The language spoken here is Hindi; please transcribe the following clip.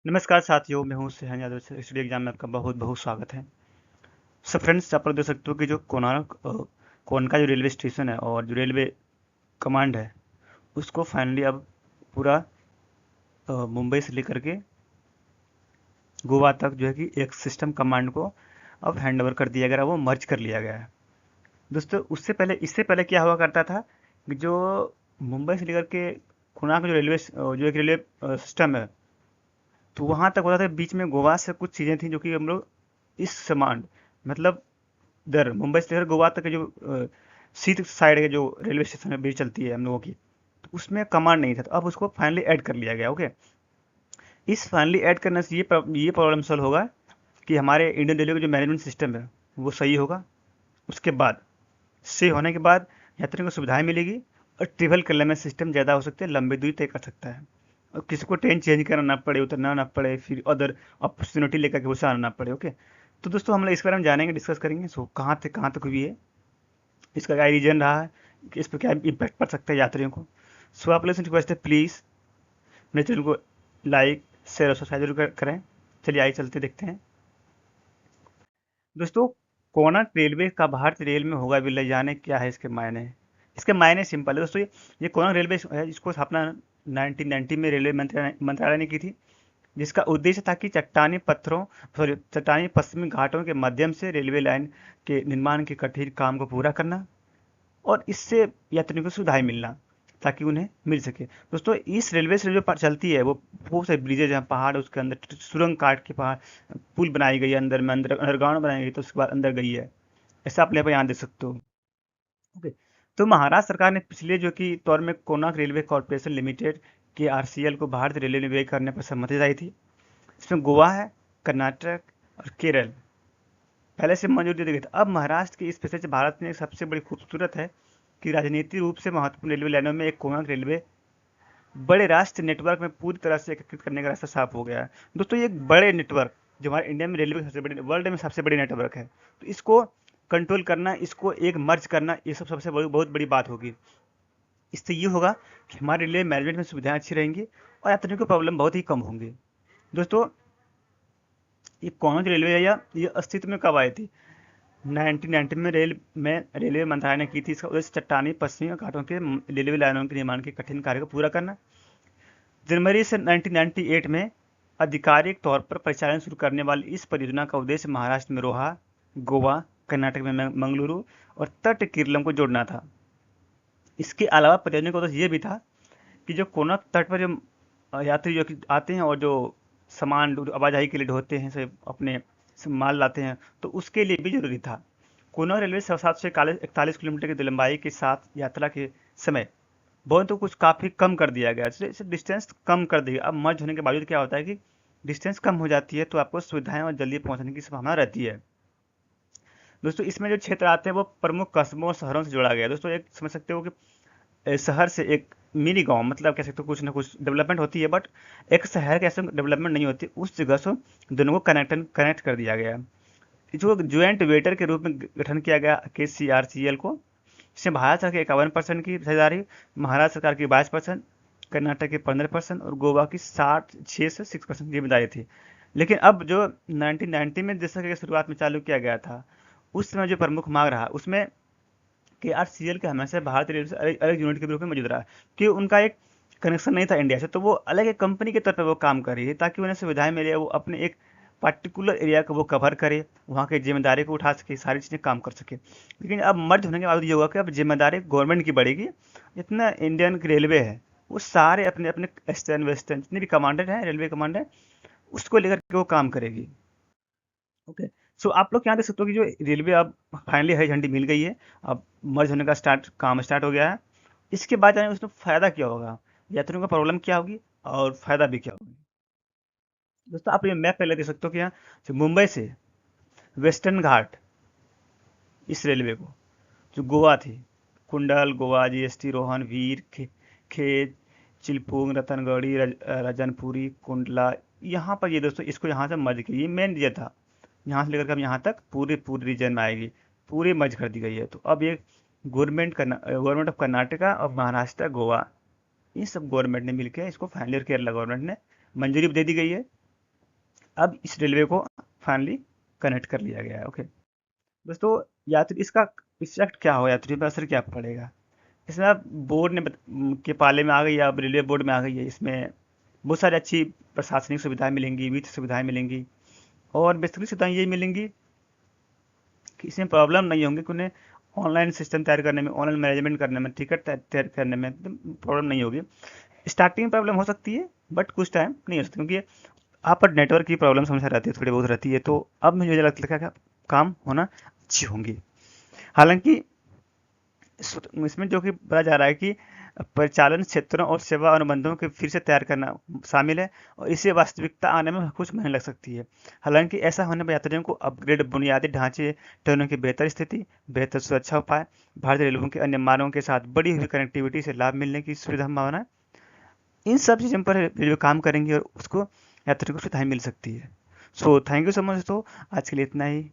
नमस्कार साथियों, मैं हूँ सेहन यादव से स्टडी एग्जाम में आपका बहुत बहुत स्वागत है। सब फ्रेंड्स, आप लोग देख सकते हो कि जो कोनका जो रेलवे स्टेशन है और जो रेलवे कमांड है उसको फाइनली अब पूरा मुंबई से लेकर के गोवा तक जो है कि एक सिस्टम कमांड को अब हैंड ओवर कर दिया गया है, वो मर्ज कर लिया गया है। दोस्तों, इससे पहले क्या हुआ करता था कि जो मुंबई से लेकर के कोणार्क जो जो एक रेलवे सिस्टम है, तो वहां तक होता था। बीच में गोवा से कुछ चीजें थी जो कि हम लोग इस समान मतलब इधर मुंबई से लेकर गोवा तक के जो सी साइड के जो रेलवे स्टेशन है, ब्रिज चलती है हम लोगों की, तो उसमें कमांड नहीं था, तो अब उसको फाइनली ऐड कर लिया गया। ओके, इस फाइनली ऐड करने से ये प्रॉब्लम सॉल्व होगा कि हमारे इंडियन रेलवे का जो मैनेजमेंट सिस्टम है वो सही होगा। उसके बाद से होने के बाद यात्रियों को सुविधाएं मिलेगी और ट्रेवल करने में सिस्टम ज़्यादा हो सकते हैं, लंबी दूरी तय कर सकता है और किसी को ट्रेन चेंज करना ना पड़े, उतरना ना पड़े, फिर अदर अपॉर्चुनिटी लेकर के उसे आना ना पड़े। ओके, तो दोस्तों हम लोग इस बारे में जानेंगे, डिस्कस करेंगे। सो कहाँ तक हुई है, इसका क्या रीजन रहा है, कि इस पर क्या इम्पैक्ट पड़ सकता है यात्रियों को। सो आप लोग से रिक्वेस्ट है, प्लीज़ मेरे चैनल को लाइक शेयर और सब्सक्राइब जरूर करें। चलिए आइए चलते देखते हैं। दोस्तों, कोणार्क रेलवे का भारतीय रेल में होगा विलय जाने क्या है इसके मायने। इसके मायने सिंपल है दोस्तों। ये कोणार्क रेलवे है, इसको स्थापना 1990 में रेलवे मंत्रालय ने की थी, जिसका उद्देश्य था कि चट्टानी पश्चिमी घाटों के माध्यम से रेलवे लाइन के निर्माण के कठिन काम को पूरा करना और इससे यात्रियों को सुविधाएं मिलना ताकि उन्हें मिल सके। दोस्तों, इस रेलवे से जो चलती है वो बहुत सारे ब्रिजेज हैं, पहाड़, उसके अंदर सुरंग काट के पहाड़ पुल बनाई गई है, अंदर में अंडरग्राउंड बनाई गई, तो उसके बाद अंदर गई है। ऐसा आप यहाँ देख सकते हो। ओके, तो महाराष्ट्र सरकार ने पिछले जो कि तौर में कोणार्क रेलवे कॉर्पोरेशन लिमिटेड के आरसीएल को भारतीय रेलवे में व्यय करने पर सहमति जताई थी। इसमें गोवा है, कर्नाटक और केरल पहले से मंजूरी दी गई थी। अब महाराष्ट्र की इस फैसले से भारत में एक सबसे बड़ी खूबसूरत है कि राजनीतिक रूप से महत्वपूर्ण रेलवे लाइनों में एक कोणार्क रेलवे बड़े राष्ट्रीय नेटवर्क में पूरी तरह से एकीकृत करने का रास्ता साफ हो गया है। दोस्तों, ये एक बड़े नेटवर्क जो हमारे इंडिया में रेलवे सबसे बड़ी, वर्ल्ड में सबसे बड़ी नेटवर्क है, तो इसको कंट्रोल करना, इसको एक मर्ज करना, ये सब सबसे बहुत बड़ी बात होगी। इससे ये होगा कि हमारे रेलवे मैनेजमेंट में सुविधाएं अच्छी रहेंगी और यात्रियों की प्रॉब्लम बहुत ही कम होंगी। दोस्तों, ये कौन सी रेलवे है, या ये अस्तित्व में कब आई थी? 1990 में रेलवे मंत्रालय ने की थी। इसका उद्देश्य चट्टानी पश्चिमी घाटों के रेलवे लाइनों के निर्माण के कठिन कार्य को पूरा करना। जनवरी से 1998 में आधिकारिक तौर पर परिचालन शुरू करने वाली इस परियोजना का उद्देश्य महाराष्ट्र में रोहा, गोवा, कर्नाटक में मंगलुरु और तट केरलम को जोड़ना था। इसके अलावा परियोजना का उद्देश्य ये भी था कि जो कोनक तट पर जो यात्री जो कि आते हैं और जो सामान आवाजाही के लिए ढोते हैं, से अपने से माल लाते हैं, तो उसके लिए भी जरूरी था। कोनक रेलवे 741 किलोमीटर की लंबाई के साथ यात्रा के समय बहुत तो कुछ काफ़ी कम कर दिया गया है, इसे डिस्टेंस कम कर दिया। अब मर्ज होने के बावजूद क्या होता है कि डिस्टेंस कम हो जाती है, तो आपको सुविधाएं और जल्दी पहुंचने की संभावना रहती है। दोस्तों, इसमें जो क्षेत्र आते हैं वो प्रमुख कस्बों और शहरों से जोड़ा गया है। दोस्तों, एक समझ सकते हो कि शहर से एक मिनी गांव, मतलब कह सकते हो कुछ ना कुछ डेवलपमेंट होती है, बट एक शहर के ऐसे डेवलपमेंट नहीं होती, उस जगह से दोनों को कनेक्ट कर दिया गया है। जो ज्वाइंट वेटर के रूप में गठन किया गया के सी आर सी एल को, इसमें भारत सरकार की 51% की हिस्सेदारी, महाराष्ट्र सरकार की 22%, कर्नाटक की 15% और गोवा की 6 से 6% जिम्मेदारी थी। लेकिन अब जो 1990 में जैसा कि शुरुआत में चालू किया गया था, उस समय जो प्रमुख मांग रहा उसमें के आर सी एल के हमेशा भारतीय रेलवे से अलग अलग यूनिट के रूप में मौजूद रहा, कि उनका एक कनेक्शन नहीं था इंडिया से, तो वो अलग एक कंपनी के तौर पर वो काम कर रही है ताकि उन्हें सुविधाएं मिले, वो अपने एक पर्टिकुलर एरिया को वो कवर करे, वहाँ की जिम्मेदारी को उठा सके, सारी चीज़ें काम कर सके। लेकिन अब मर्ज होने के बाद ये होगा कि अब जिम्मेदारी गवर्नमेंट की बढ़ेगी। जितना इंडियन रेलवे है वो सारे अपने अपने ईस्टर्न वेस्टर्न जितने भी कमांडर हैं, रेलवे कमांडर, उसको लेकर के वो काम करेगी। ओके, सो आप लोग यहाँ देख सकते हो कि जो रेलवे अब फाइनली हरी झंडी मिल गई है। अब मर्ज होने का काम स्टार्ट हो गया है। इसके बाद जाने उसमें फ़ायदा क्या होगा, यात्रियों को प्रॉब्लम क्या होगी और फ़ायदा भी क्या होगी। दोस्तों, आप ये मैप पहले देख सकते हो कि यहाँ से मुंबई से वेस्टर्न घाट इस रेलवे को, जो गोवा थी, कुंडल, गोवा, जीएसटी, रोहन, वीर, खेत, चिलपुंग, रतनगढ़ी, रजनपुरी, कुंडला, यहाँ पर ये दोस्तों इसको यहाँ से मर्ज किया, ये मेन ये था। यहाँ से लेकर के अब यहाँ तक पूरे पूरे रीजन में आएगी, पूरी मर्ज कर दी गई है। तो अब ये गवर्नमेंट ऑफ कर्नाटका और महाराष्ट्र, गोवा, ये सब गवर्नमेंट ने मिलकर इसको फाइनल, केरला गवर्नमेंट ने मंजूरी दे दी गई है। अब इस रेलवे को फाइनली कनेक्ट कर लिया गया है। ओके दोस्तों, यात्री इसका इफेक्ट क्या होगा, यात्री पर असर क्या पड़ेगा? इसमें अब बोर्ड ने के पाले में आ गई है, अब रेलवे बोर्ड में आ गई है। इसमें बहुत सारी अच्छी प्रशासनिक सुविधाएं मिलेंगी, वित्त सुविधाएं मिलेंगी, और बेसिकली सुविधाएं ये मिलेंगी कि इसमें प्रॉब्लम नहीं होंगी कि उन्हें ऑनलाइन सिस्टम तैयार करने में, ऑनलाइन मैनेजमेंट करने में, टिकट तैयार करने में प्रॉब्लम नहीं होगी। स्टार्टिंग में प्रॉब्लम हो सकती है, बट कुछ टाइम नहीं हो सकती, क्योंकि आप पर नेटवर्क की प्रॉब्लम हमेशा रहती है, थोड़ी बहुत रहती है। तो अब मुझे लगता है कि काम होना अच्छी होंगी। हालांकि इसमें जो कि बताया जा रहा है कि परिचालन क्षेत्रों और सेवा अनुबंधों के फिर से तैयार करना शामिल है, और इससे वास्तविकता आने में कुछ महीने लग सकती है। हालांकि ऐसा होने पर यात्रियों को अपग्रेड बुनियादी ढांचे, ट्रेनों की बेहतर स्थिति, बेहतर सुरक्षा उपाय, भारतीय रेलवे के अन्य मार्गों के साथ बढ़ी हुई कनेक्टिविटी से लाभ मिलने की सुविधा संभावना है। इन सब चीज़ों पर रेलवे काम करेंगी और उसको यात्रियों को सुविधाएं मिल सकती है। So thank you so much. तो आज के लिए इतना ही।